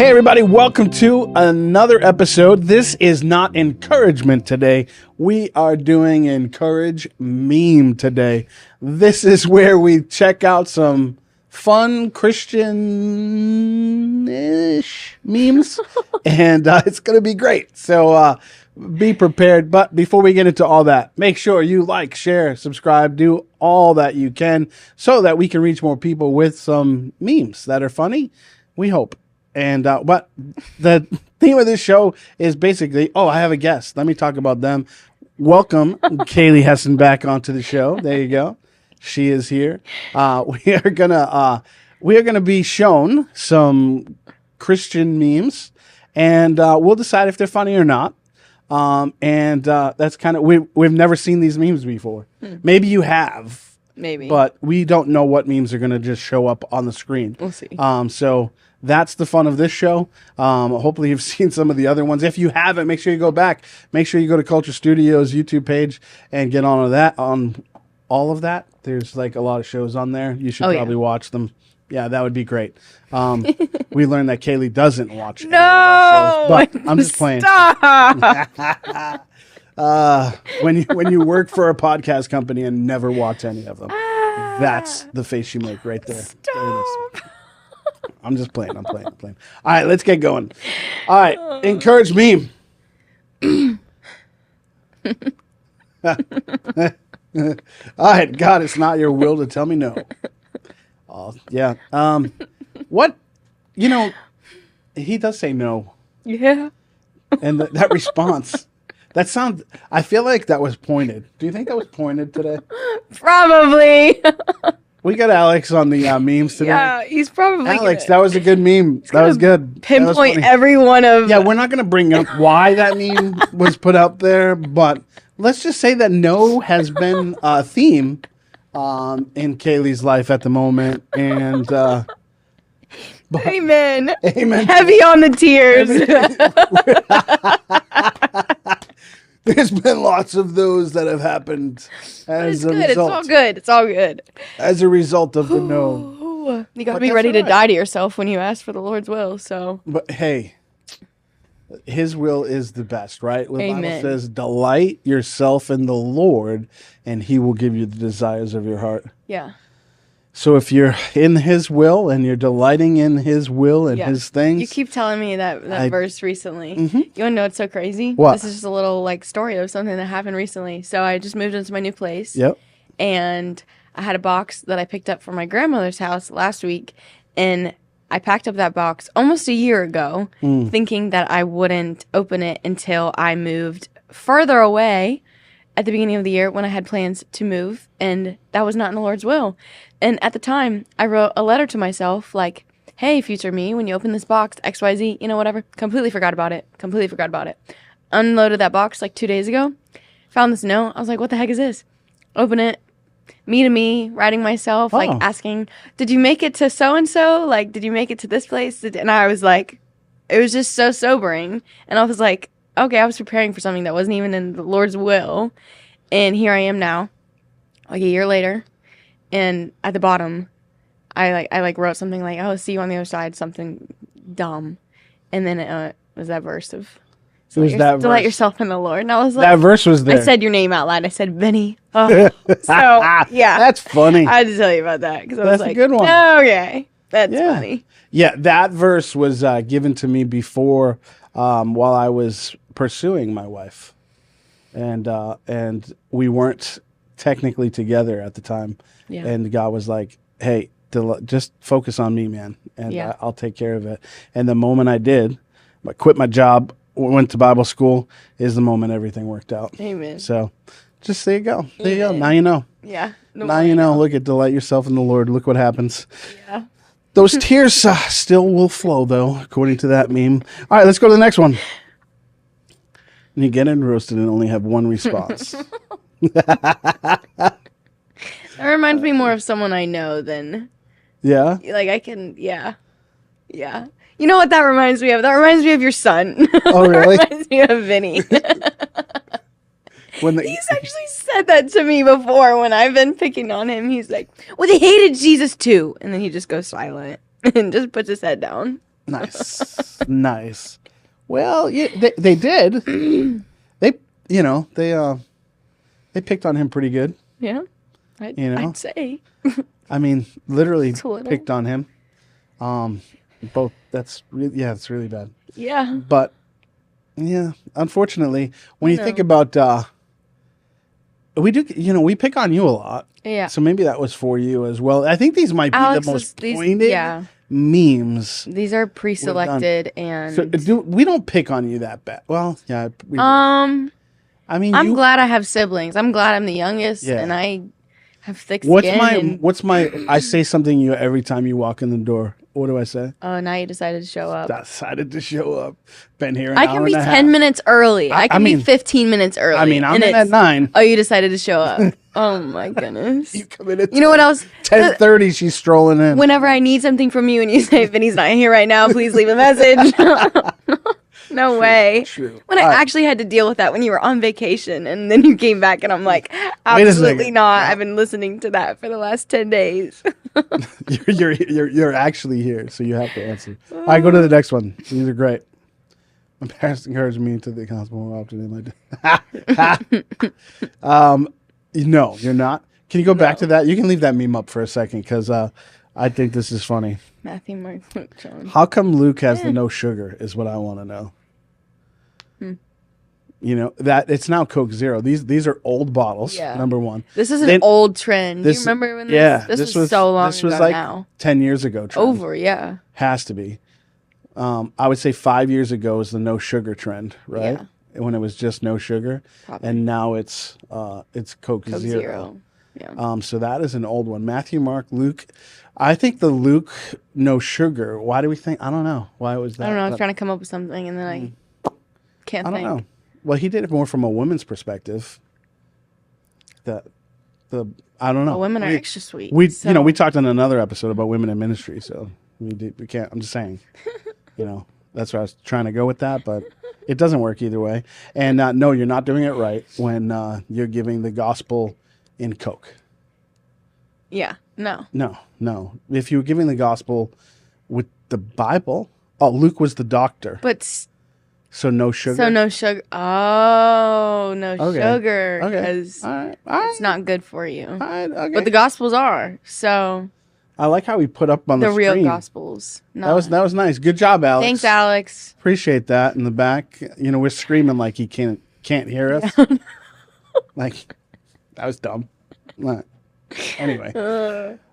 Hey everybody, welcome to another episode. This is not encouragement today. We are doing Encourage Meme today. This is where we check out some fun Christian-ish memes, and it's going to be great. So be prepared. But before we get into all that, make sure you like, share, subscribe, do all that you can so that we can reach more people with some memes that are funny, we hope. And but the theme of this show is basically, I have a guest. Let me talk about them. Welcome, Kaleigh Hesson, back onto the show. There you go. She is here. We are gonna be shown some Christian memes, and we'll decide if they're funny or not. That's kind of we've never seen these memes before. Maybe you have, but we don't know what memes are gonna just show up on the screen. We'll see. So that's the fun of this show. Hopefully you've seen some of the other ones. If you haven't, make sure you go back. Make sure you go to Culture Studios YouTube page and get on that. On all of that, there's like a lot of shows on there. You should probably watch them. Yeah, that would be great. We learned that Kaleigh doesn't watch any of our shows, but I'm just playing. Stop. When you work for a podcast company and never watch any of them, that's the face you make right there. Stop. I'm just playing. I'm playing. All right, let's get going. All right, Encourage Meme. All right, God, it's not your will to tell me no. Oh, yeah. What? He does say no. Yeah. And that response, I feel like that was pointed. Do you think that was pointed today? Probably. We got Alex on the memes today. Yeah, he's probably Alex, that was a good meme. That was good. Pinpoint every one of... Yeah, we're not going to bring up why that meme was put up there, but let's just say that no has been a theme in Kaleigh's life at the moment. And Amen. Amen. Heavy on the tears. There's been lots of those that have happened as a result. It's all good. It's all good. As a result of the no. You got to be ready to die to yourself when you ask for the Lord's will. So, but hey, His will is the best, right? The Amen. Bible says, "Delight yourself in the Lord, and He will give you the desires of your heart." yeah. So if you're in His will and you're delighting in His will and His things, You keep telling me that verse recently. You want to know what's so crazy? What? This is just a little story of something that happened recently. So I just moved into my new place. Yep. And I had a box that I picked up from my grandmother's house last week, and I packed up that box almost a year ago, thinking that I wouldn't open it until I moved further away at the beginning of the year when I had plans to move, and that was not in the Lord's will. And at the time, I wrote a letter to myself like, "Hey, future me, when you open this box, XYZ, whatever." Completely forgot about it. Unloaded that box 2 days ago. Found this note. I was like, what the heck is this? Open it. Me to me, writing myself, asking, "Did you make it to so-and-so? Did you make it to this place?" And I was like, it was just so sobering. And I was like, okay, I was preparing for something that wasn't even in the Lord's will. And here I am now, a year later. And at the bottom, I wrote something like, "Oh, see you on the other side," something dumb. And then it was that verse of, "Delight yourself in the Lord." And I was like, that verse was there. I said your name out loud. I said, Vinny. Oh. So, yeah. That's funny. I had to tell you about that because I was That's a good one. Okay, that's funny. Yeah, that verse was given to me before while I was pursuing my wife. And we weren't technically together at the time. Yeah. And God was like, "Hey, just focus on me, man, and I'll take care of it." And the moment I did, I quit my job, went to Bible school, is the moment everything worked out. Amen. So just there you go. There you go. Amen. Now you know. Yeah. Now you know. Look at delight yourself in the Lord. Look what happens. Yeah. Those tears still will flow, though, according to that meme. All right, let's go to the next one. And you get in roasted and only have one response. That reminds me more of someone I know than... Yeah? I can... Yeah. Yeah. You know what that reminds me of? That reminds me of your son. Oh, really? That reminds me of Vinny. He's actually said that to me before when I've been picking on him. He's like, "Well, they hated Jesus too." And then he just goes silent and just puts his head down. Nice. Well, yeah, they did. They, they picked on him pretty good. Yeah, I'd say. I mean, literally It's a little. picked on him. Both. It's really bad. Yeah. But yeah, unfortunately, when you think about, we pick on you a lot. Yeah. So maybe that was for you as well. I think these might be the most pointed memes. These are pre-selected and. So we don't pick on you that bad. Well, yeah. I mean, I'm glad I have siblings. I'm glad I'm the youngest, and I have thick skin. What's my? I say something to you every time you walk in the door. What do I say? Oh, now you decided to show up. Been here. I can be 10 minutes early. I can be 15 minutes early. I mean, I'm in at 9. Oh, you decided to show up. Oh my goodness. You come in at. You know what else? 10:30. She's strolling in. Whenever I need something from you and you say Vinny's not here right now, please leave a message. No way. True. When I actually had to deal with that when you were on vacation and then you came back and I'm like, absolutely not. I've been listening to that for the last 10 days. You're actually here, so you have to answer. All right, go to the next one. These are great. My parents encouraged me to the gospel more often than I did. No, you're not. Can you go back to that? You can leave that meme up for a second because I think this is funny. Matthew, Mark, Luke, John. How come Luke has the no sugar is what I want to know. You know, that it's now Coke Zero. These are old bottles, number one. This is an old trend. You remember when this was so long ago This was like now. 10 years ago. Trend. Over, yeah. Has to be. I would say 5 years ago was the no sugar trend, right? Yeah. When it was just no sugar. Probably. And now it's Coke Zero. Yeah. So that is an old one. Matthew, Mark, Luke. I think the Luke no sugar. Why do we think? I don't know. Why was that? I don't know. I was trying to come up with something and then I can't think. I don't know. Well, he did it more from a woman's perspective. I don't know. Well, women are extra sweet. We talked on another episode about women in ministry, so we can't. I'm just saying. That's where I was trying to go with that, but it doesn't work either way. And no, you're not doing it right when you're giving the gospel in Coke. Yeah. No. No. If you were giving the gospel with the Bible, Luke was the doctor. But. So no sugar? So no sugar. Oh, no sugar. Because it's not good for you. All right, okay. But the Gospels are. So. I like how we put up on the screen. The real Gospels. That was nice. Good job, Alex. Thanks, Alex. Appreciate that in the back. We're screaming like he can't hear us. Like, that was dumb. Anyway.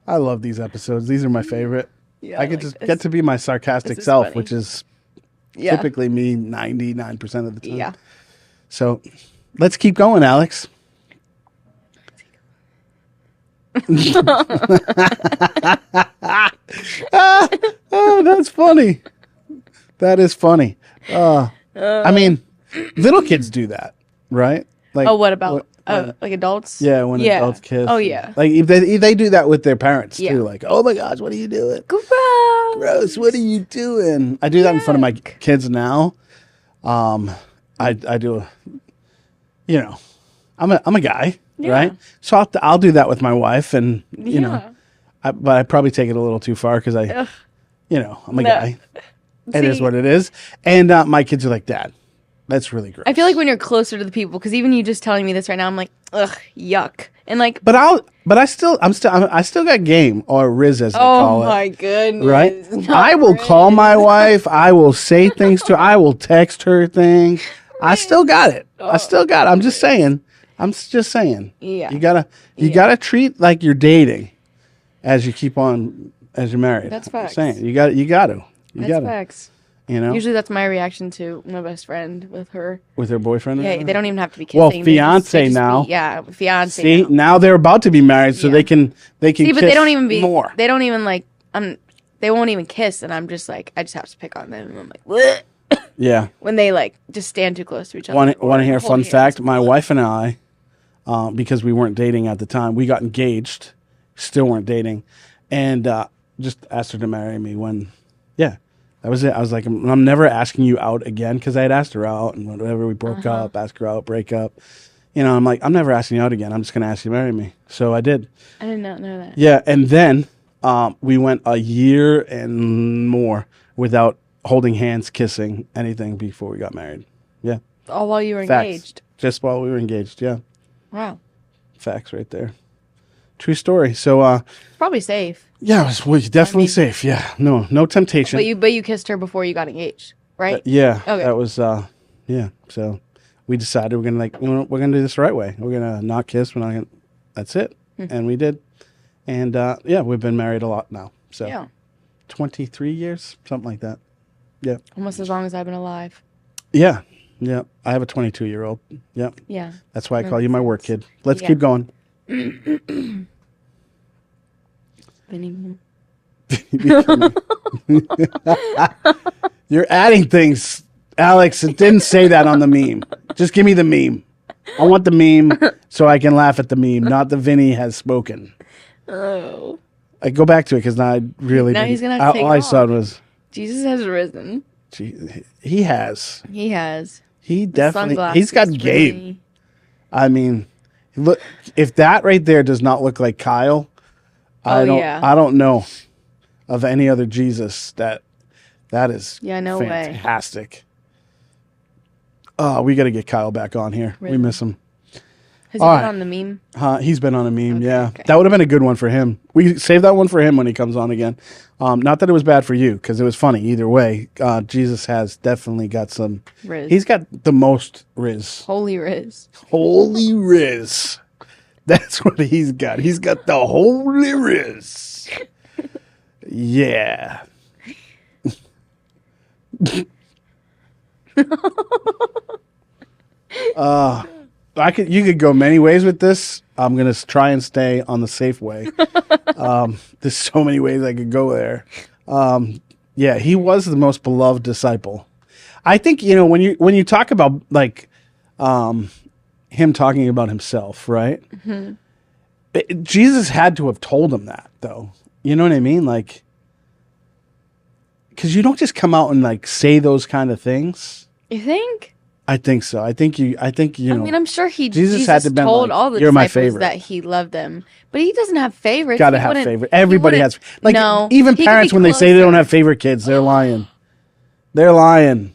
I love these episodes. These are my favorite. Yeah, I could just get to be my sarcastic self, funny. Which is... typically me 99% of the time. Yeah. So let's keep going, Alex. That's funny. That is funny. I mean, little kids do that, right? Like, what about like adults? Yeah, when adults kiss. Oh, yeah. Like if they do that with their parents too. Like, oh my gosh, what are you doing? Gross, what are you doing? I do that in front of my kids now. I do, I'm a guy, right? So I'll do that with my wife, and but I probably take it a little too far because I'm a guy. It is what it is, and my kids are like, Dad, that's really gross. I feel like when you're closer to the people, because even you just telling me this right now, I'm like, ugh, yuck, and like, I still got game or Riz as they call it. Oh my goodness! Right? I will call my wife. I will say things to her. I will text her things. I still got it. I'm just saying. Yeah. You gotta treat like you're dating as you're married. That's facts. I'm saying you got to. That's facts. Usually that's my reaction to my best friend with her boyfriend. Yeah, they don't even have to be kissing. Well, fiance now. Fiance. See, now they're about to be married, so they can. See, but they don't even more. They don't even like. They won't even kiss, and I'm just like, I just have to pick on them. And I'm like, bleh. Yeah. When they like just stand too close to each other. Want to hear a fun fact? My wife and I, because we weren't dating at the time, we got engaged. Still weren't dating, and just asked her to marry me when. Yeah. That was it. I was like, I'm never asking you out again because I had asked her out and whatever. We broke up, ask her out, break up. I'm like, I'm never asking you out again. I'm just going to ask you to marry me. So I did. I did not know that. Yeah. And then we went a year and more without holding hands, kissing, anything before we got married. Yeah. All while you were Facts. engaged. Just while we were engaged. Yeah. Wow. Facts right there. True story. So, Probably safe. yeah, it was definitely safe. Yeah. No temptation. But you kissed her before you got engaged, right? Yeah. Okay. That was, yeah. So we decided we're going to we're going to do this the right way. We're going to not kiss. We're not going to, that's it. And we did. And, yeah, we've been married a lot now. So Yeah. 23 years, something like that. Yeah. Almost as long as I've been alive. Yeah. Yeah. I have a 22-year-old. Yeah. Yeah. That's why I call you my work kid. Let's Yeah. keep going. Vinny. You're adding things, Alex. It didn't say that on the meme. Just give me the meme. I want the meme so I can laugh at the meme, not the Vinny has spoken. Oh. I go back to it because now I really Now didn't. he's gonna have to take all I off. saw was Jesus has risen. he has. He has. He definitely. Sunglasses He's got for game. me. I mean, look. If that right there does not look like Kyle, I don't know of any other Jesus that is. Yeah, no way. Fantastic. Oh, we got to get Kyle back on here. Really? We miss him. Has he been on the meme? He's been on a meme, yeah. Okay. That would have been a good one for him. We save that one for him when he comes on again. Not that it was bad for you, because it was funny either way. Jesus has definitely got some... Riz. He's got the most Riz. Holy Riz. Holy Riz. That's what he's got. He's got the Holy Riz. Yeah. You could go many ways with this. I'm gonna try and stay on the safe way. There's so many ways I could go there. Yeah, he was the most beloved disciple. I think when you talk about like him talking about himself, right? Mm-hmm. Jesus had to have told him that, though. You know what I mean? Like, because you don't just come out and like say those kind of things. You think? I think so. I think you know. I mean, I'm sure Jesus had to been told like, all the "You're my disciples favorite." that he loved them, but he doesn't have favorites. Gotta He have wouldn't- favorite. he Everybody wouldn't- has. Like no, even he could parents be when they say they don't closer. have favorite kids, they're lying. They're lying.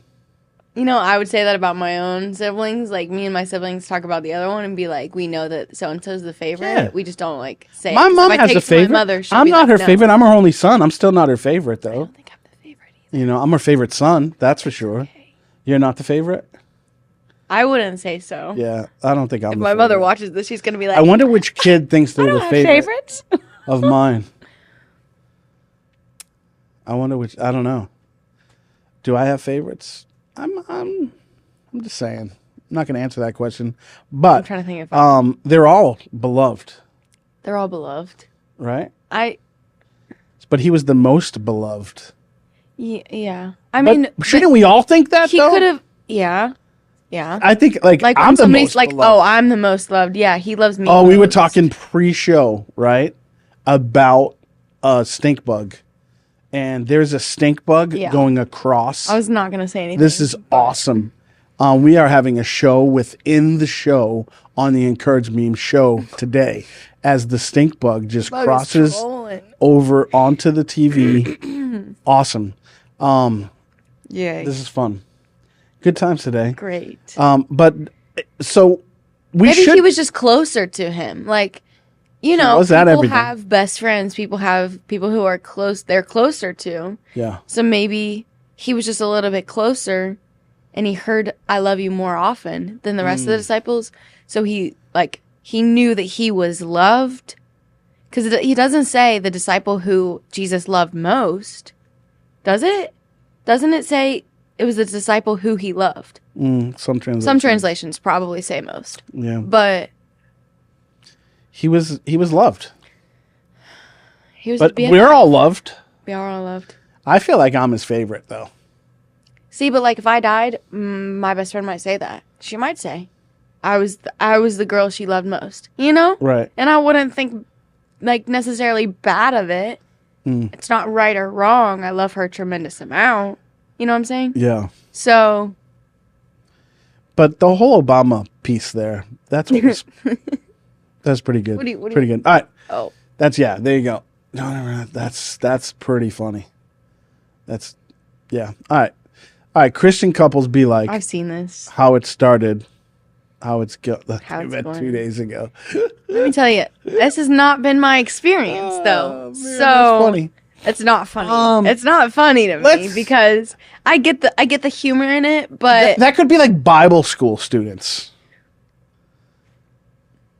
You know, I would say that about my own siblings. Like, me and my siblings talk about the other one and be like, we know that so-and-so's the favorite. Yeah. We just don't, like, say it. My 'Cause mom if I has take a it to my favorite. mother, she'll I'm be not like, her no. favorite. I'm her only son. I'm still not her favorite, I though. don't think I'm the favorite either. I'm her favorite son. That's for sure. Okay. You're not the favorite? I wouldn't say so. Yeah, I don't think I'm If the my mother favorite. watches this, she's going to be like, I wonder which kid thinks they're I don't the have favorite favorites. of mine. I wonder which. I don't know. Do I have favorites? I'm just saying. I'm not going to answer that question. I'm But trying to think if they're all beloved, they're all beloved. right? But he was the most beloved. Yeah. I mean, But shouldn't we all think that, he though? could have, yeah. Yeah. I think, like Like I'm when the somebody's most like, beloved. oh, I'm the most loved. Yeah, he loves me. Oh, we were most. talking pre-show, right? About a stink bug. And there's a stink bug Yeah. going across. I was not going to say anything. This is awesome. We are having a show within the show on the Encourage Meme show today as the stink bug just Bug is crosses trolling. over onto the TV. Awesome. Yeah. This is fun. Good times today. Great. But so we Maybe should. he was just closer to him. Like, you know, was that people everything? have best friends. People have people who are close. They're closer to. Yeah. So maybe he was just a little bit closer, and he heard "I love you" more often than the rest of the disciples. So he knew that he was loved, because he doesn't say the disciple who Jesus loved most, does it? Doesn't it say it was the disciple who he loved? Some translations. Some translations probably say most, Yeah. but He was loved. he was. But the BFF. we're all loved. We are all loved. I feel like I'm his favorite, though. See, but like if I died, my best friend might say that. She might say, I was the girl she loved most. You know? Right. And I wouldn't think like necessarily bad of it. It's not right or wrong. I love her a tremendous amount. You know what I'm saying? Yeah. So But the whole Obama piece there, that's what was, that's pretty good. What do you- pretty good. All right. oh There you go. No, that's pretty funny. Yeah. All right. Christian couples be like I've seen this. how it started, how it's How it's met going. 2 days ago. Let me tell you, this has not been my experience though. Man, So that's funny. it's not funny. It's not funny to me because I get the humor in it, but That could be like Bible school students.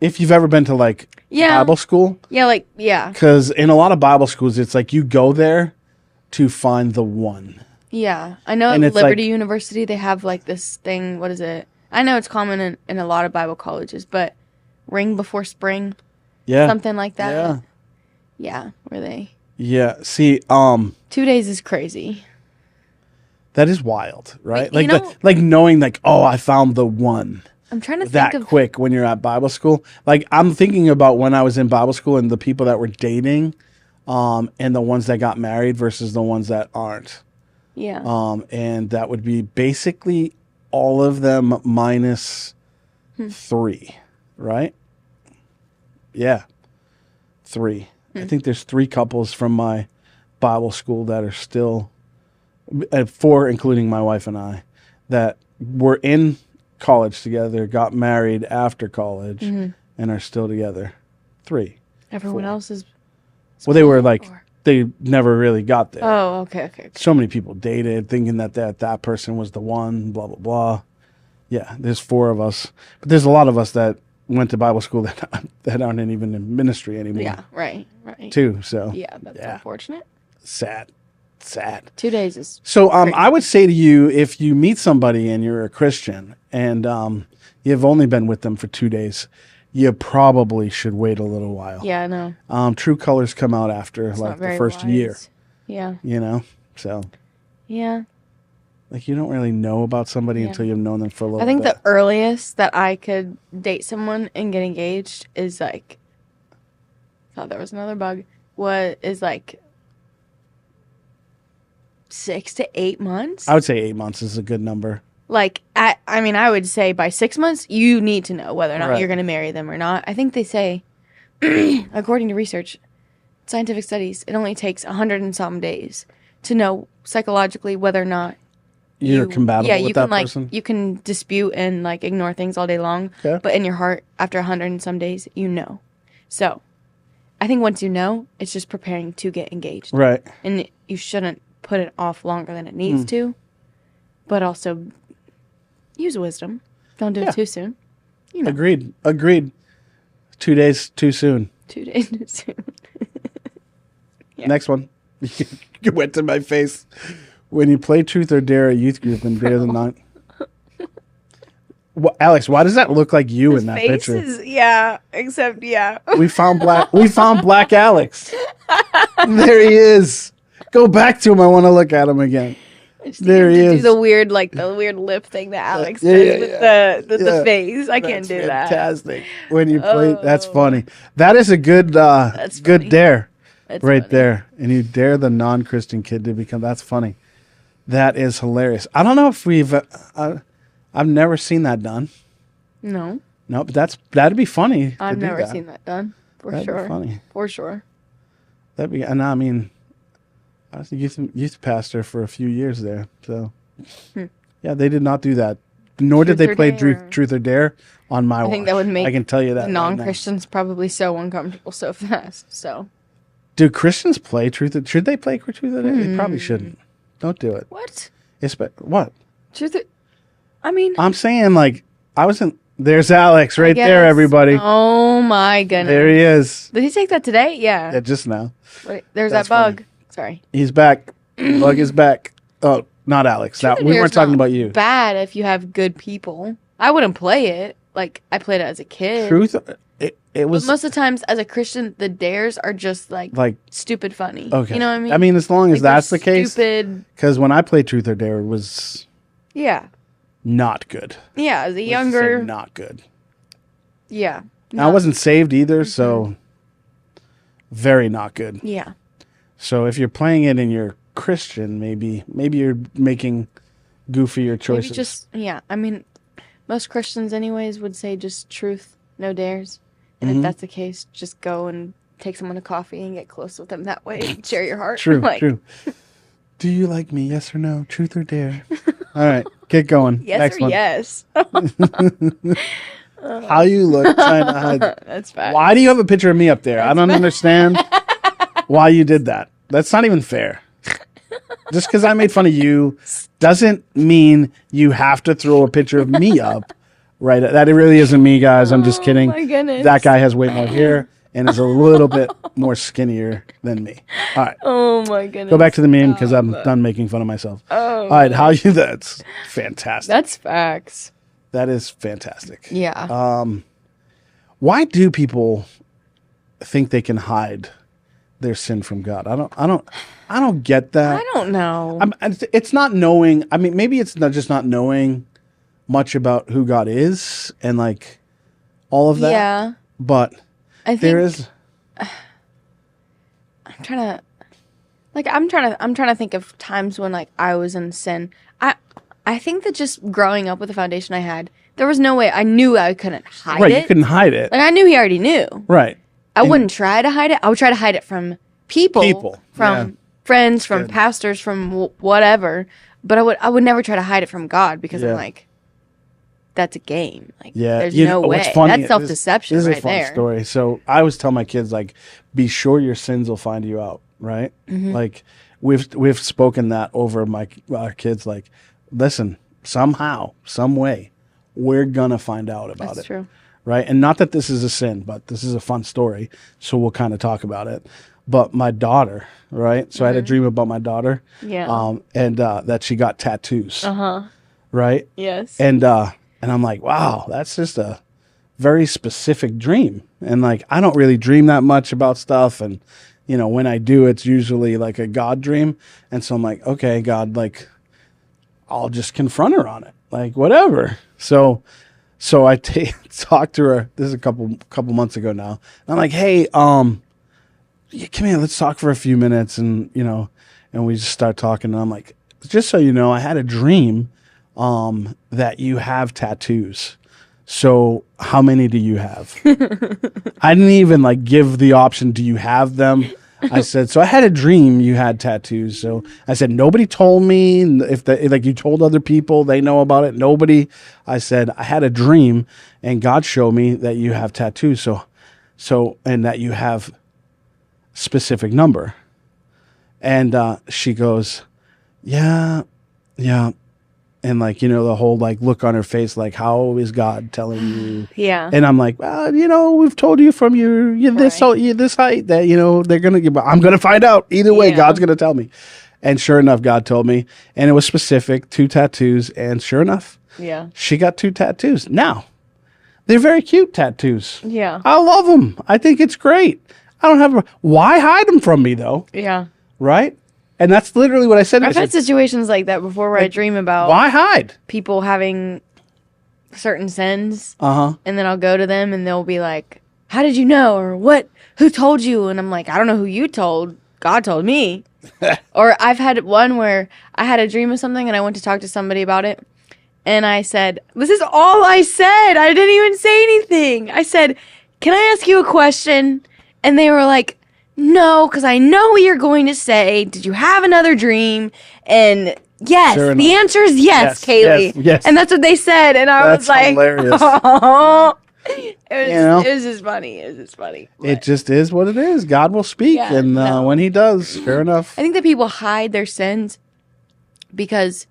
If you've ever been to like Bible school. yeah. Because in a lot of Bible schools, it's like you go there to find the one. Yeah. I know And at it's Liberty like- University they have like this thing, what is it? I know it's common in a lot of Bible colleges, but Ring Before Spring, Yeah. something like that. Yeah. Yeah, where they Yeah. See, 2 days is crazy. that is wild, right? You Like know- like knowing like, oh, I found the one. I'm trying to That think of quick when you're at Bible school. Like I'm thinking about when I was in Bible school and the people that were dating, and the ones that got married versus the ones that aren't. yeah. And that would be basically all of them minus 3, right? Yeah, 3. I think there's 3 couples from my Bible school that are still, 4 including my wife and I, that were in college together, got married after college, and are still together. 3. Everyone 4. else is Well, they were like, or- they never really got there. Oh, okay. So many people dated thinking that person was the one, blah, blah, blah. Yeah, there's 4 of us. But there's a lot of us that went to Bible school that aren't even in ministry anymore. Yeah, right. Too, so. Yeah, that's unfortunate. Sad. 2 days is So I would say to you, if you meet somebody and you're a Christian and you've only been with them for 2 days, you probably should wait a little while. Yeah, I know. True colors come out after It's like not the very first wise. year, Yeah. you know? So Yeah. like you don't really know about somebody until you've known them for a little I think bit. the earliest that I could date someone and get engaged is like thought there was another bug. Is like 6 to 8 months. I would say 8 months is a good number. Like, I would say by 6 months, you need to know whether or not Right. you're going to marry them or not. I think they say, according to research, scientific studies, it only takes 100 and some days to know psychologically whether or not You're compatible yeah, with you that can person. you can dispute and like ignore things all day long, Okay. but in your heart, after 100 and some days, you know. So, I think once you know, it's just preparing to get engaged, Right. and you shouldn't put it off longer than it Hmm. needs to, but also use wisdom. Don't do Yeah. it too soon. You know, Agreed. 2 days too soon. 2 days too soon. Yeah. Next one. You went to my face. When you play Truth or Dare a youth group and Dare the Non. Well, Alex, why does that look like you in that picture? Yeah, except yeah. We found Black Alex. There he is. Go back to him. I want to look at him again. There he Do is. the weird lip thing that Alex Yeah, does yeah, with yeah. the face. I can't That's do that. fantastic. When you play, that's Oh. funny. That is a good That's good funny. dare That's right funny. there. And you dare the non-Christian kid to become. That's funny. That is hilarious. I don't know if I've never seen that done. No, No, but that'd be funny. to I've do never that. seen that done. For That'd sure. be funny. For sure. That'd be. And I mean, I was a youth pastor for a few years there. So, yeah, they did not do that. Nor did Truth they or play Dare. Truth or Dare on my watch. I think that would make I can tell you that. right now. non-Christians probably so uncomfortable so fast. So Do Christians play Truth? Should they play Truth or Dare? They probably shouldn't. Don't do it. what? What? Truth? I mean, I'm saying like I wasn't. There's Alex right I there, guess. everybody. Oh my goodness. There he is. Did he take that today? Yeah. Yeah, just now. Wait, there's That's that bug. funny. Sorry. He's back. Bug is back. Oh, not Alex. Truth or We Dare's weren't talking not about you. Bad if you have good people. I wouldn't play it. Like I played it as a kid. Truth. It But was most of the times, as a Christian, the dares are just like like stupid funny. okay. You know what I mean? I mean, as long as Like, they're that's the case. Stupid. Because when I played Truth or Dare, it was Yeah. not good. Yeah. As a Let's just say younger. not good. Yeah. Now, I wasn't saved either, so very not good. Yeah. So if you're playing it and you're Christian, maybe you're making goofier choices. Maybe just yeah. I mean, most Christians, anyways, would say just truth, no dares. And Mm-hmm. if that's the case, just go and take someone to coffee and get close with them that way. And share your heart. True, Like, true. Do you like me? Yes or no? Truth or dare? All right, get going. Yes Next or one. yes. How you look trying to hide. That's fine. Why do you have a picture of me up there? I don't understand why you did that. That's not even fair. Just because I made fun of you doesn't mean you have to throw a picture of me up. Right? That really isn't me, guys. I'm just kidding. My goodness. That guy has way more hair and is a little bit more skinnier than me. All right. Oh my goodness. Go back to the meme because I'm done making fun of myself. Oh. All right. How you? That's fantastic. That's facts. That is fantastic. Yeah. Why do people think they can hide their sin from God? I don't get that. I don't know. It's not knowing. I mean, maybe it's not just not knowing much about who God is and like all of that. Yeah. But I think there is. I'm trying to think of times when like I was in sin. I think that just growing up with the foundation I had, there was no way I knew I couldn't hide Right, it. you couldn't hide it. Like I knew he already knew. Right. I wouldn't try to hide it. I would try to hide it from people, from friends, from pastors, from whatever. But I would never try to hide it from God because I'm like, that's a game. Like, there's no way. Funny, that's self-deception this is right a fun there. story. So I always tell my kids, like, be sure your sins will find you out, right? Mm-hmm. Like, we've spoken that over our kids. Like, listen, somehow, some way, we're gonna find out about it. That's true. Right? And not that this is a sin, but this is a fun story. So we'll kind of talk about it. But my daughter, right? So I had a dream about my daughter. Yeah. And that she got tattoos. Uh-huh. Right? Yes. And I'm like, wow, that's just a very specific dream. And like, I don't really dream that much about stuff. And, you know, when I do, it's usually like a God dream. And so I'm like, okay, God, like, I'll just confront her on it. Like, whatever. So I talked to her. This is a couple months ago now. And I'm like, hey, come here, let's talk for a few minutes. And, you know, and we just start talking. And I'm like, just so you know, I had a dream that you have tattoos. So how many do you have? I didn't even like give the option, do you have them? I said, so I had a dream you had tattoos. So I said, nobody told me. If like you told other people, they know about it. Nobody. I said, I had a dream and God showed me that you have tattoos. So, and that you have specific number. And she goes, yeah. And like, you know, the whole like look on her face, like, how is God telling you? Yeah. And I'm like, well, you know, we've told you from your this height that, you know, they're going to I'm going to find out either way. God's going to tell me. And sure enough, God told me, and it was specific, 2 tattoos. And sure enough, she got 2 tattoos. Now, they're very cute tattoos. Yeah. I love them. I think it's great. I don't have why hide them from me though? Yeah. Right? And that's literally what I said. I've had situations like that before where I dream about why hide people having certain sins. Uh-huh. And then I'll go to them and they'll be like, how did you know? Or what? Who told you? And I'm like, I don't know who you told. God told me. Or I've had one where I had a dream of something and I went to talk to somebody about it. And I said, this is all I said. I didn't even say anything. I said, can I ask you a question? And they were like, no, because I know what you're going to say. Did you have another dream? And yes, Sure the answer is yes, Kaleigh. Yes. And that's what they said. And I was like, hilarious. oh. It was just funny. It was just funny. It just is what it is. God will speak. Yeah, and no. when he does, fair enough. I think that people hide their sins because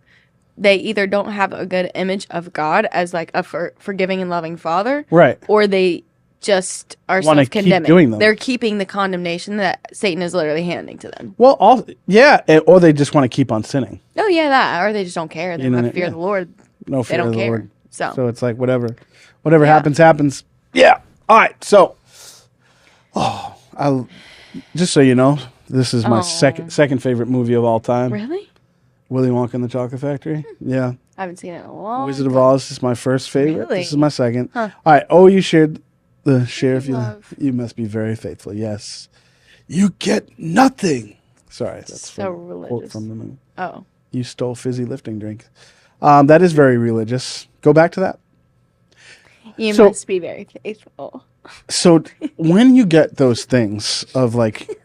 they either don't have a good image of God as like a forgiving and loving father. Right. Or they just are Wanna keep self-condemning. doing them. They're keeping the condemnation that Satan is literally handing to them. Well, or they just want to keep on sinning. Oh, yeah, that. Or they just don't care. They don't have fear of the Lord. No fear They don't of the care. Lord. So it's like whatever happens. Yeah. All right. So, just so you know, this is my second favorite movie of all time. Really? Willy Wonka and the Chocolate Factory. Yeah. I haven't seen it in a long Wizard of Oz is my first favorite. Really? This is my second. Huh. All right. Oh, you shared the sheriff. Love. You must be very faithful. Yes. You get nothing. Sorry. That's So from a quote religious. from the movie. Oh. You stole fizzy lifting drink. That is very religious. Go back to that. You So- must be very faithful. So when you get those things of like,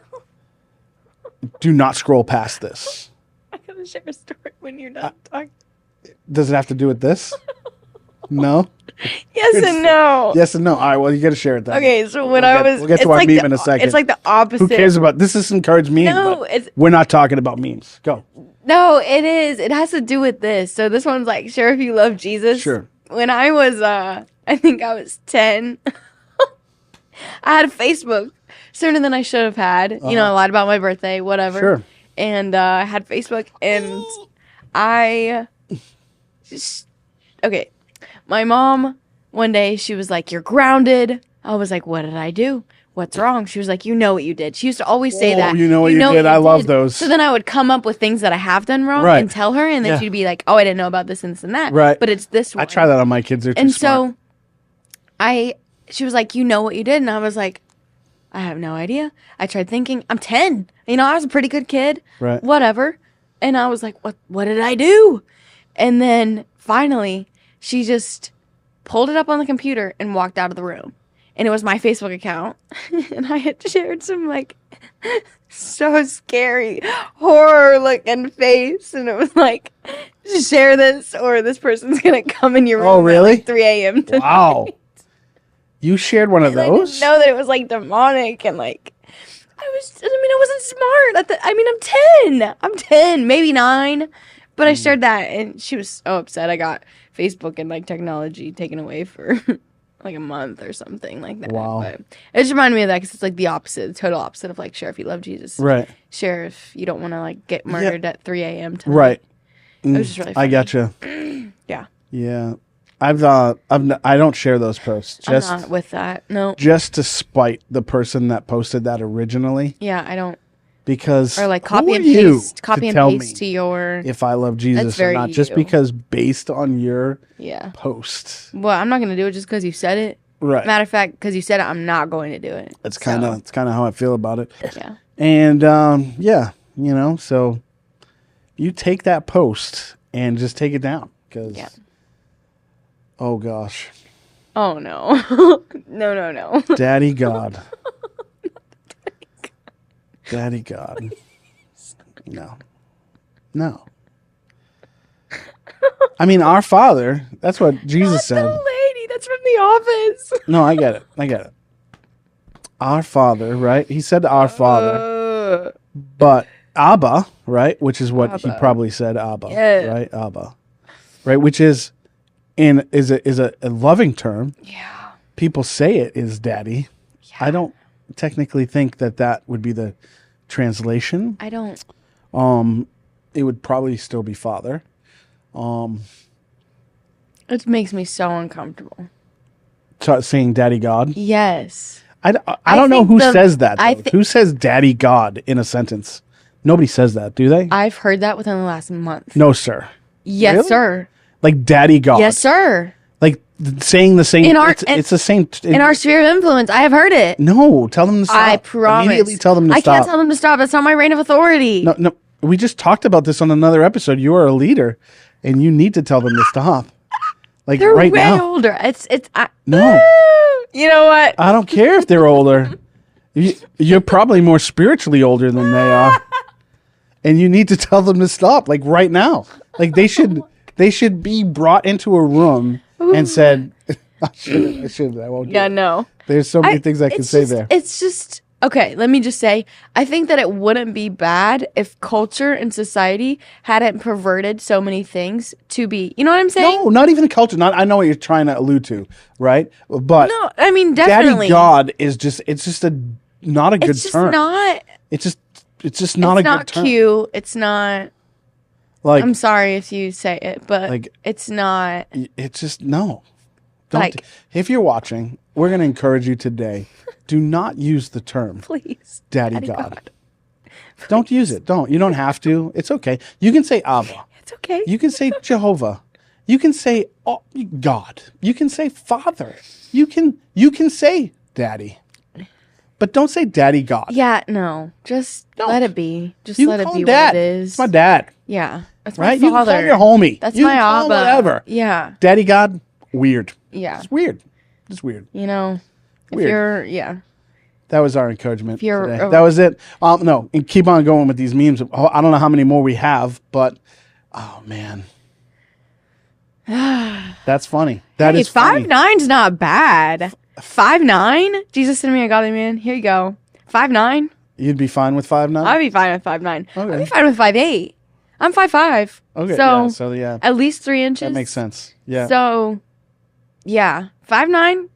do not scroll past this, share a story when you're done talking. Does it have to do with this? No? Yes and no. Yes and no. All right, well, you got to share it then. Okay, so when We'll get to our meme in a second. It's like the opposite. Who cares about this? Is some encouraged meme. No, but we're not talking about memes. Go. No, it is. It has to do with this. So this one's like, share if you love Jesus. Sure. When I was, I think I was 10, I had a Facebook sooner than I should have had. You know, I lied about my birthday, whatever. Sure. And I had Facebook, and I just, okay. My mom, one day, she was like, "You're grounded." I was like, "What did I do? What's wrong?" She was like, "You know what you did." She used to always say that. You know what you did. I love those. So then I would come up with things that I have done wrong and tell her, and then she'd be like, "Oh, I didn't know about this and this and that." Right. But it's this one. I try that on my kids. They're too smart. So she was like, "You know what you did?" And I was like, "I have no idea." I tried thinking. I'm 10. You know, I was a pretty good kid. Right. Whatever. And I was like, what did I do? And then finally, she just pulled it up on the computer and walked out of the room. And it was my Facebook account. And I had shared some, like, so scary, horror-looking face. And it was like, share this or this person's going to come in your room really? at like 3 a.m. tonight. Wow. You shared one of those? I didn't know that it was, like, demonic and, like, I wasn't smart. I'm 10, maybe 9. But I shared that, and she was so upset. I got Facebook and, like, technology taken away for, like, a month or something like that. Wow. But it just reminded me of that because it's, like, the opposite, the total opposite of, like, share if you love Jesus. Right. Share if you don't want to, like, get murdered at 3 a.m. tonight. Right. It was just really funny. I gotcha. Yeah. Yeah. I don't share those posts. I'm not with that. No. Just to spite the person that posted that originally. Yeah, I don't. Because or like who copy are and you paste, copy to and tell paste me to your. if I love Jesus or not, just because based on your post. Well, I'm not gonna do it just because you said it. Right. Matter of fact, because you said it, I'm not going to do it. It's kind of how I feel about it. Yeah. And yeah, you know, so you take that post and just take it down because. Yeah. Oh gosh. Oh no. No. Daddy God. Daddy God. No. I mean, our Father, that's what Jesus said. The lady, that's from The Office. No, I get it. Our Father, right? He said our Father. But Abba, right? Which is what he probably said, Abba. Yeah. Right? Abba. Right? Which is a loving term. Yeah. People say it is daddy. Yeah. I don't technically think that would be the translation. I don't. It would probably still be father. It makes me so uncomfortable. Saying daddy God? Yes. I don't know who says that. Who says daddy God in a sentence? Nobody says that, do they? I've heard that within the last month. No, sir. Yes, really? Sir. Like daddy God. Yes, sir. Like saying the same. It's the same. In our sphere of influence, I have heard it. No, tell them to stop. I promise. Immediately tell them to stop. I can't tell them to stop. That's not my reign of authority. No. We just talked about this on another episode. You are a leader, and you need to tell them to stop. Like they're right way now. Older. No. You know what? I don't care if they're older. You're probably more spiritually older than they are, and you need to tell them to stop. Like right now. Like they should be brought into a room and said, I should. I won't. Yeah, no. There's so many things I can say there. It's just okay. Let me just say, I think that it wouldn't be bad if culture and society hadn't perverted so many things to be. You know what I'm saying? No, not even culture. I know what you're trying to allude to, right? But no, I mean definitely. Daddy God is just. It's just not a good term. It's just not a good term. It's not cute. It's not. Like, I'm sorry if you say it, but like, it's not. It's just no. Don't. If you're watching, we're going to encourage you today. Do not use the term, please, Daddy God. Don't use it. Don't. You don't have to. It's okay. You can say Abba. It's okay. You can say Jehovah. You can say God. You can say Father. You can say Daddy. But don't say Daddy God. Yeah, no. Just let it be. Just let it be Dad. what it is. It's my dad. Yeah. That's right? my father. You can call your homie. That's you my can call Abba. whatever. Yeah. Daddy God, weird. Yeah. It's weird. It's weird. You know, weird. if you're, yeah. That was our encouragement If you're today. That was it. No, and keep on going with these memes. I don't know how many more we have, but oh man, that's funny. That is funny. 5'9's not bad. 5'9"? Jesus send me a godly man. Here you go. 5'9". You'd be fine with 5'9"? I'd be fine with 5'9". Okay. I'd be fine with 5'8". I'm 5'5". Okay. So yeah, at least 3 inches. that makes sense. Yeah. So yeah, 5'9".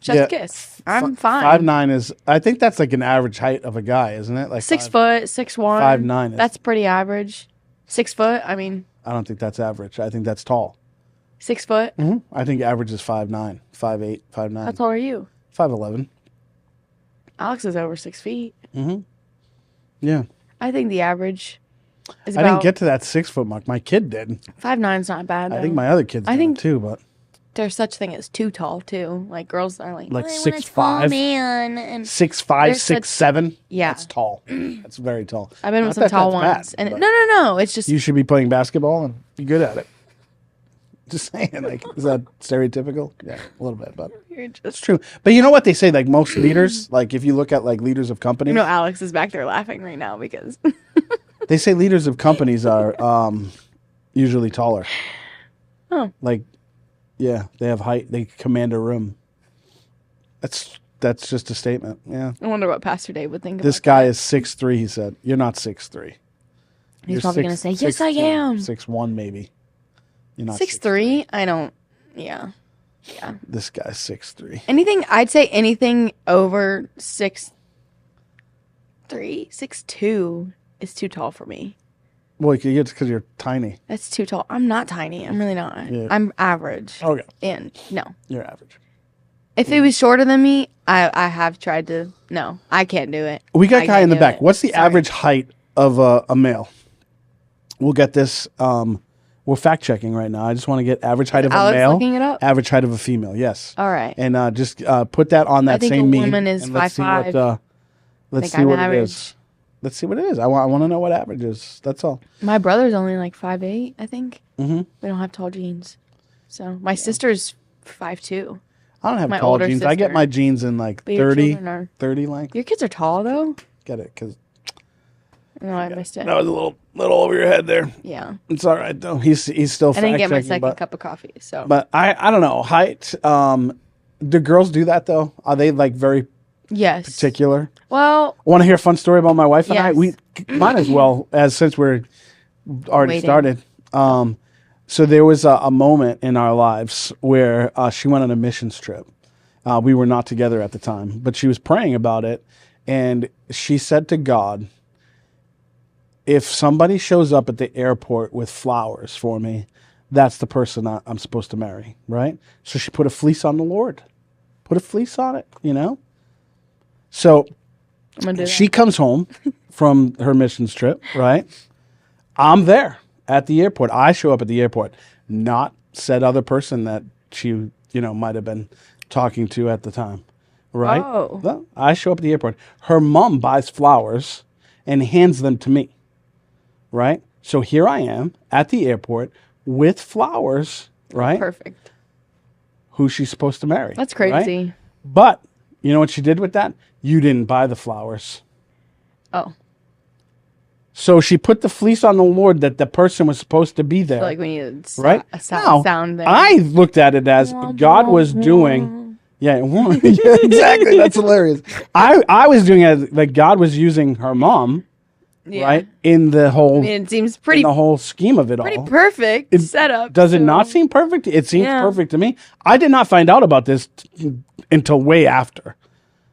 Just kiss. I'm fine. 5'9" is. I think that's like an average height of a guy, isn't it? Like 6 foot, 6'1". 5'9". That's pretty average. 6 foot. I mean, I don't think that's average. I think that's tall. 6 foot. Mm-hmm. I think average is 5'9", 5'8", 5'9". How tall are you? 5'11". Alex is over 6 feet. Mm-hmm. Yeah. I think the average is I about. didn't get to that 6 foot mark. My kid did. 5'9's not bad. Though. I think my other kids did too, but there's such thing as too tall too. Like girls are like 6'5", man, and 6'5", 6'7". Yeah, that's tall. That's very tall. I've been Not with some that tall that's ones, bad, and but no. It's just you should be playing basketball and be good at it. Just saying, like, is that stereotypical? Yeah, a little bit, but it's true. But you know what they say? Like most leaders, like if you look at like leaders of companies, Alex is back there laughing right now because they say leaders of companies are usually taller. Oh, like, yeah, they have height. They command a room. That's just a statement. Yeah. I wonder what Pastor Dave would think. This guy is 6'3". He said, "You're not 6'3". He's probably gonna say, "Yes, I am." 6'1", maybe. You're not 6'3". I don't. Yeah. This guy's 6'3". I'd say anything over 6'3", 6'2" is too tall for me. Well, it's because you're tiny. That's too tall. I'm not tiny. I'm really not. Yeah. I'm average. Okay. And no. You're average. If it was shorter than me, I have tried to. No, I can't do it. We got a guy in the back. It. What's the average height of a male? We'll get this. We're fact checking right now. I just want to get average height of a male. Looking it up? Average height of a female. Yes. All right. And just put that on that same meme. I think a woman is 5'5". Let's see what it is. Let's see what it is. I want to know what average is. That's all. My brother's only like 5'8", I think. Mm-hmm. We don't have tall jeans. So my sister's 5'2". I don't have my tall older jeans. I get my jeans in like 30 length. Your kids are tall though. Get it? Because no, I missed it. that was a little over your head there. Yeah. It's all right though. He's still. I didn't get my second cup of coffee. So. But I don't know height. Do girls do that though? Are they like very particular? Well, want to hear a fun story about my wife and I? Yes. We might as well, as since we're already started. So there was a moment in our lives where she went on a missions trip. We were not together at the time, but she was praying about it, and she said to God, if somebody shows up at the airport with flowers for me, that's the person I'm supposed to marry, right? So she put a fleece on the Lord. Put a fleece on it, So she comes home from her missions trip, right? I'm there at the airport. I show up at the airport, not said other person that she, might have been talking to at the time, right? Oh. Well, I show up at the airport. Her mom buys flowers and hands them to me, right? So here I am at the airport with flowers, right? Perfect. Who she's supposed to marry. That's crazy. Right? But you know what she did with that? You didn't buy the flowers. Oh. So she put the fleece on the Lord that the person was supposed to be there. I feel like we needed right? a sound there. I looked at it as God was doing. Yeah, yeah, exactly. That's hilarious. I was doing it like God was using her mom, right? In the whole. it seems pretty. In the whole scheme of it all. Pretty perfect setup. Does it not seem perfect? It seems perfect to me. I did not find out about this until way after,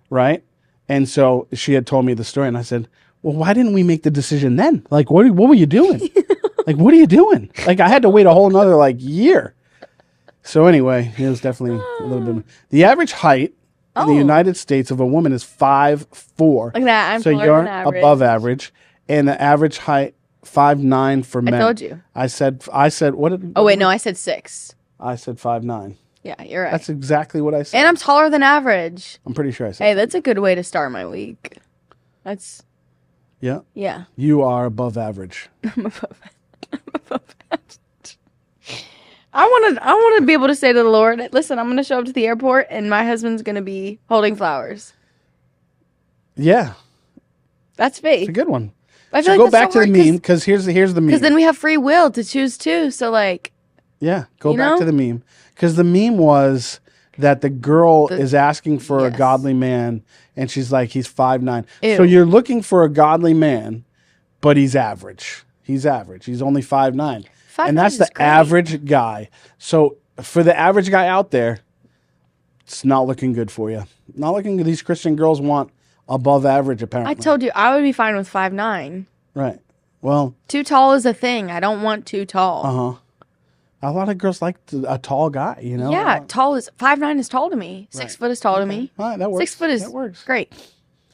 right? And so she had told me the story, and I said, well, why didn't we make the decision then? Like, what were you doing? Like, what are you doing? Like, I had to wait a whole nother, year. So anyway, it was definitely a little bit. The average height in the United States of a woman is 5'4". Like that, I'm so you're above average. And the average height, 5'9" for men. I told you. I said, what did... Oh, wait, no, I said 6. I said 5'9". Yeah, you're right. That's exactly what I said. And I'm taller than average. I'm pretty sure I said. Hey, that's a good way to start my week. That's... Yeah? Yeah. You are above average. I'm above average. I want to be able to say to the Lord, listen, I'm going to show up to the airport and my husband's going to be holding flowers. Yeah, That's it's faith. a good one. I So feel go like that's back so to the hard, meme, because here's the meme. because then we have free will to choose too. So like, Yeah, go You back to know? the meme. Because the meme was that the girl is asking for a yes. godly man, and she's like, he's 5'9". Ew. So you're looking for a godly man, but he's average. He's average. He's only 5'9". 5'9" And that's is the great. average guy. So for the average guy out there, it's not looking good for you. Not looking good. These Christian girls want above average, apparently. I told you I would be fine with 5'9". Right. Well, Too tall is a thing. I don't want too tall. uh-huh. A lot of girls like a tall guy, you know? Yeah, tall is 5'9" is tall to me. 6 foot is tall to me. All right, that works. 6 foot is that works. great.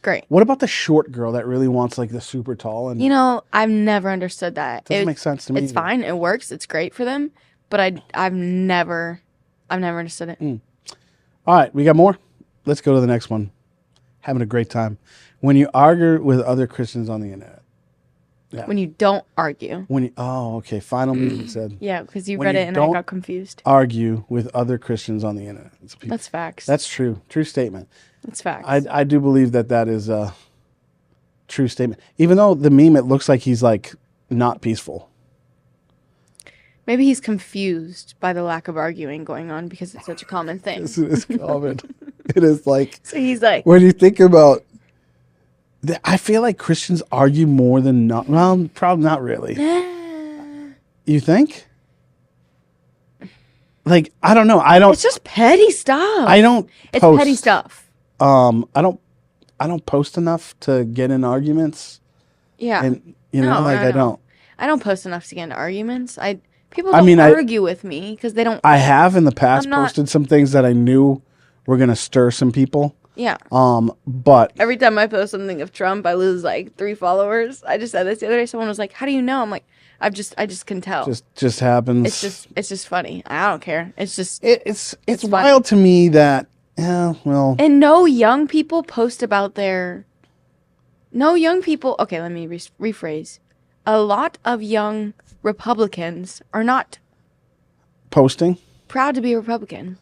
Great. What about the short girl that really wants like the super tall? And You know, I've never understood that. doesn't make sense to me. It's either. fine. It works. It's great for them. But I've never understood it. All right, we got more. Let's go to the next one. Having a great time. When you argue with other Christians on the internet. Yeah. When you don't argue. Okay. Final meeting said. Yeah, because you When read you it and I don't got confused. Argue with other Christians on the internet. That's facts. That's true. True statement. That's facts. I do believe that is a true statement. Even though the meme, it looks like he's like not peaceful. Maybe he's confused by the lack of arguing going on because it's such a common thing. This is common. It is like, So he's like, when you think about, I feel like Christians argue more than not. Well, probably not really. You think? Like, I don't know. it's just petty stuff. I don't. It's post. petty stuff. I don't post enough to get in arguments, Yeah. and you know, No, like no, I no. don't. I don't post enough to get into arguments. People I don't mean, argue with me because they don't. I have in the past I'm not- posted some things that I knew were gonna stir some people. Yeah. But Every time I post something of Trump, I lose like 3 followers. I just said this the other day. Someone was like, "How do you know?" I'm like, I just can tell. just happens. It's just funny. I don't care. It's just it's funny. wild to me that well, and no young people post about their. No young people. Okay, let me rephrase. A lot of young Republicans are not posting proud to be a Republican.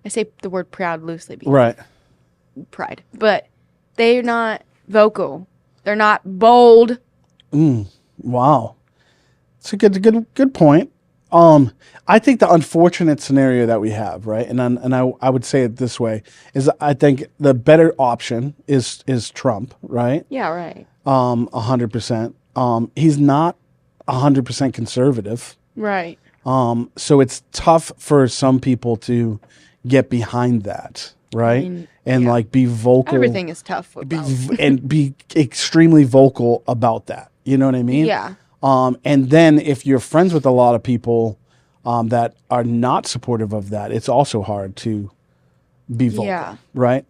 I say the word proud loosely because right. pride, but they're not vocal. They're not bold. Wow, it's a good point. I think the unfortunate scenario that we have, right, and I would say it this way, is I think the better option is Trump, right? Yeah, right. 100%. He's not 100% conservative. Right. So it's tough for some people to get behind that, right? And like be vocal. Everything is tough. And be extremely vocal about that. You know what I mean? Yeah. And then if you're friends with a lot of people that are not supportive of that, it's also hard to be vocal, Yeah. right?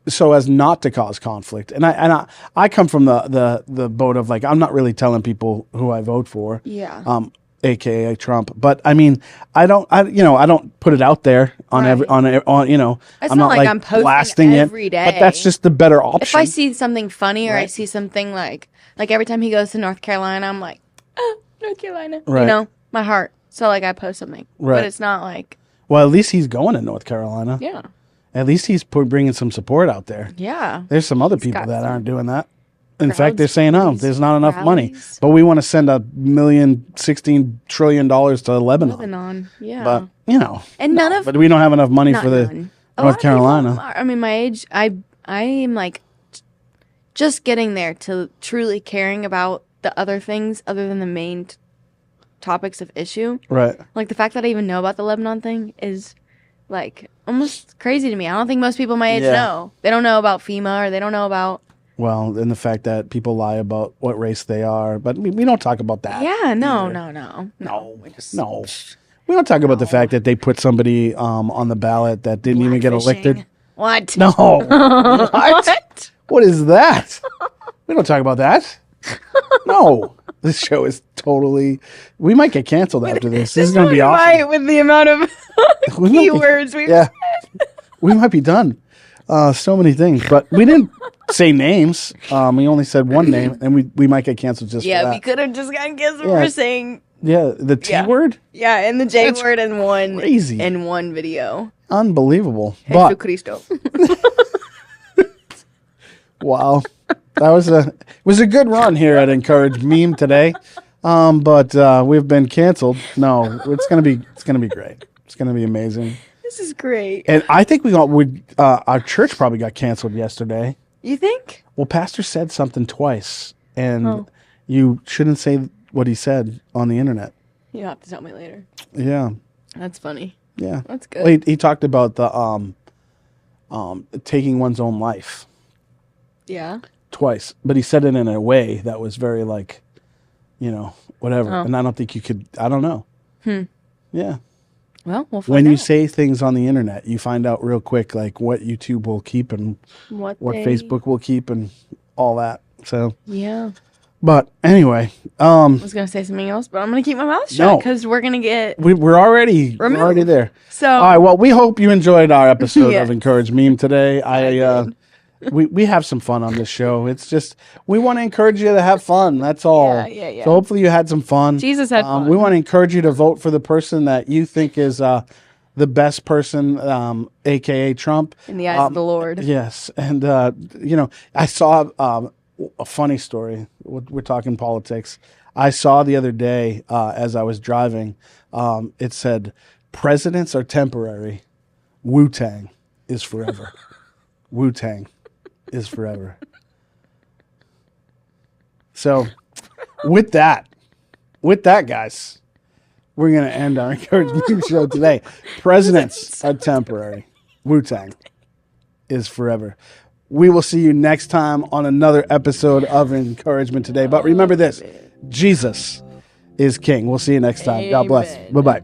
So as not to cause conflict. And I come from the boat of like, I'm not really telling people who I vote for. Yeah. AKA Trump. But I mean, I don't put it out there on Right. on you know, It's I'm not not like I'm posting blasting every it. day. But that's just the better option. If I see something funny or I Right. see something like every time he goes to North Carolina, I'm like, oh, North Carolina. Right. You know, my heart. So like I post something. Right. But it's not like, Well, at least he's going to North Carolina. yeah. At least he's bringing some support out there. Yeah. There's some other people got that some aren't doing that. In crowds, fact, they're saying, "Oh, rallies, there's not enough money, rallies. but we want to send $16 trillion to Lebanon." Lebanon. Yeah. But you know, and none of but we don't have enough money not for the none. A lot North of people Carolina. I mean, my age, I am like just getting there to truly caring about the other things other than the main topics of issue. Right. Like the fact that I even know about the Lebanon thing is like almost crazy to me. I don't think most people my age Yeah. know. They don't know about FEMA or they don't know about. Well, and the fact that people lie about what race they are, but we don't talk about that. Yeah, no. No. We don't talk about the fact that they put somebody on the ballot that didn't even get elected. Blackfishing. What? No. What? What is that? We don't talk about that. No. This show is totally. We might get canceled after this. This is going to be awesome. Right, with the amount of We might be- keywords we've Yeah. We might be done. So many things, but we didn't say names. We only said one name, and we might get canceled just for Yeah, that. we could have just gotten canceled Yeah. for saying Yeah, the T Yeah. word? yeah, and the J That's word in one crazy. in one video. Unbelievable. But Jesucristo. Wow. It was a good run here at Encourage Meme today. But we've been canceled. No, it's gonna be great. It's gonna be amazing. This is great. And I think our church probably got canceled yesterday. You think? Well, pastor said something twice, and you shouldn't say what he said on the internet. You have to tell me later. Yeah. That's funny. Yeah. That's good. Well, he talked about the taking one's own life. Yeah. Twice, but he said it in a way that was very like, whatever. Oh. And I don't think you could. I don't know. Yeah. Well, we'll find When out. you say things on the internet, you find out real quick, like what YouTube will keep and what Facebook will keep and all that. So yeah. But anyway, I was gonna say something else, but I'm gonna keep my mouth shut because we're gonna get we're already there. So all right. Well, we hope you enjoyed our episode of Encourage Meme today. We have some fun on this show. It's just we want to encourage you to have fun. That's all. Yeah. So hopefully you had some fun. Jesus had fun. We want to encourage you to vote for the person that you think is the best person, aka Trump, in the eyes of the Lord. Yes, and I saw a funny story. We're talking politics. I saw the other day as I was driving. It said, "Presidents are temporary. Wu-Tang is forever." Wu-Tang is forever. So, with that, guys, we're going to end our encouragement show today. Presidents are temporary. Wu-Tang is forever. We will see you next time on another episode of Encouragement Today. But remember this, Jesus is King. We'll see you next time. God bless. Bye-bye.